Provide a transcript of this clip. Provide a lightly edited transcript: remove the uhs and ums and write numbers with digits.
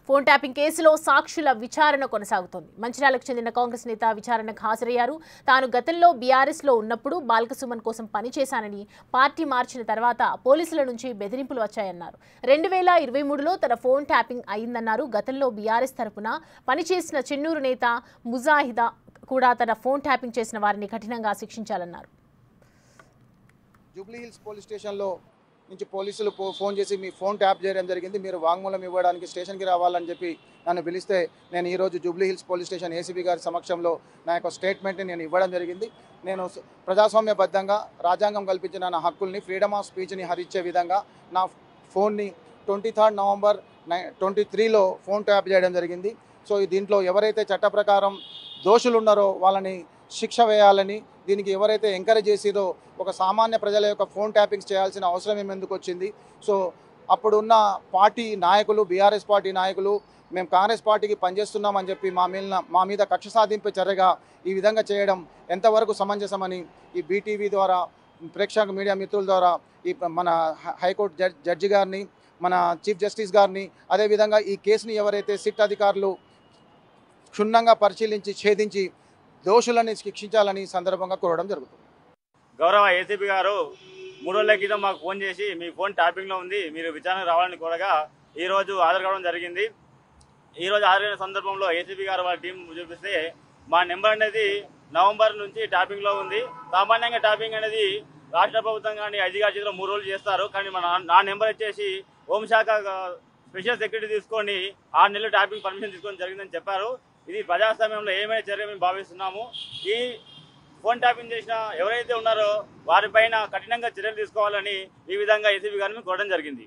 Phone tapping కేసులో సాక్షుల విచారణ కొనసాగుతోంది. మంచిర్యాలకు చెందిన కాంగ్రెస్ నేత విచారణకు హాజరయ్యారు. తాను గతంలో బీఆర్ఎస్లో ఉన్నప్పుడు బాల్కసుమన్ కోసం పనిచేశానని, పార్టీ మార్చిన తర్వాత పోలీసుల నుంచి బెదిరింపులు వచ్చాయన్నారు. 2023లో తన ఫోన్ ట్యాపింగ్ అయిందన్నారు. గతంలో బీఆర్ఎస్ తరపున పనిచేసిన చెన్నూరు నేత ముజాహిదా కూడా తన ఫోన్ ట్యాపింగ్ చేసిన వారిని కఠినంగా శిక్షించాలన్నారు. జూబ్లీ హిల్స్ పోలీస్ స్టేషన్లో నుంచి పోలీసులు ఫోన్ చేసి మీ ఫోన్ ట్యాప్ చేయడం జరిగింది, మీరు వాంగ్మూలం ఇవ్వడానికి స్టేషన్కి రావాలని చెప్పి నన్ను పిలిస్తే నేను ఈరోజు Jubilee hills police station ACB గారి సమక్షంలో నా యొక్క స్టేట్మెంట్ని నేను ఇవ్వడం జరిగింది. నేను ప్రజాస్వామ్యబద్ధంగా రాజ్యాంగం కల్పించిన నా హక్కుల్ని, ఫ్రీడమ్ ఆఫ్ స్పీచ్ని హరించే విధంగా నా ఫోన్ని 23 నవంబర్ 2023లో ఫోన్ ట్యాప్ చేయడం జరిగింది. సో దీంట్లో ఎవరైతే చట్ట ప్రకారం దోషులు ఉన్నారో వాళ్ళని శిక్ష వేయాలని, దీనికి ఎవరైతే ఎంకరేజ్ చేసిరో ఒక సామాన్య ప్రజల యొక్క ఫోన్ ట్యాపింగ్స్ చేయాల్సిన అవసరం ఏమెందుకు వచ్చింది. సో అప్పుడున్న పార్టీ నాయకులు, బీఆర్ఎస్ పార్టీ నాయకులు మేము కాంగ్రెస్ పార్టీకి పనిచేస్తున్నామని చెప్పి మా మీద కక్ష సాధింపు చర్యగా ఈ విధంగా చేయడం ఎంతవరకు సమంజసమని ఈ బీటీవీ ద్వారా, ప్రేక్షక మీడియా మిత్రుల ద్వారా ఈ మన హైకోర్టు జడ్జి గారిని, మన చీఫ్ జస్టిస్ గారిని, అదేవిధంగా ఈ కేసుని ఎవరైతే సిట్ అధికారులు క్షుణ్ణంగా పరిశీలించి ఛేదించి దోషులని శిక్షించాలని సందర్భంగా కోరడం జరుగుతుంది. గౌరవ ఏసీపీ గారు 3 రోజుల క్రితం మాకు ఫోన్ చేసి మీ ఫోన్ ట్యాపింగ్లో ఉంది, మీరు విచారణ రావాలని కోరగా ఈరోజు హాజరు కావడం జరిగింది. ఈరోజు హాజరైన సందర్భంలో ఏసీపీ గారు వాళ్ళ టీం చూపిస్తే మా నెంబర్ అనేది నవంబర్ నుంచి ట్యాపింగ్లో ఉంది. సామాన్యంగా ట్యాపింగ్ అనేది రాష్ట్ర ప్రభుత్వం కానీ ఐజీ గారి చేతిలో 3 రోజులు చేస్తారు. కానీ నా నెంబర్ వచ్చేసి హోంశాఖ స్పెషల్ సెక్యూరిటీ తీసుకొని 6 నెలలు ట్యాపింగ్ పర్మిషన్ తీసుకొని జరిగిందని చెప్పారు. ఇది ప్రజాస్వామ్యంలో ఏమైనా చర్య మేము భావిస్తున్నాము. ఈ ఫోన్ ట్యాపింగ్ చేసిన ఎవరైతే ఉన్నారో వారిపైన కఠినంగా చర్యలు తీసుకోవాలని ఈ విధంగా ఏసీబీ గారిని కోరడం జరిగింది.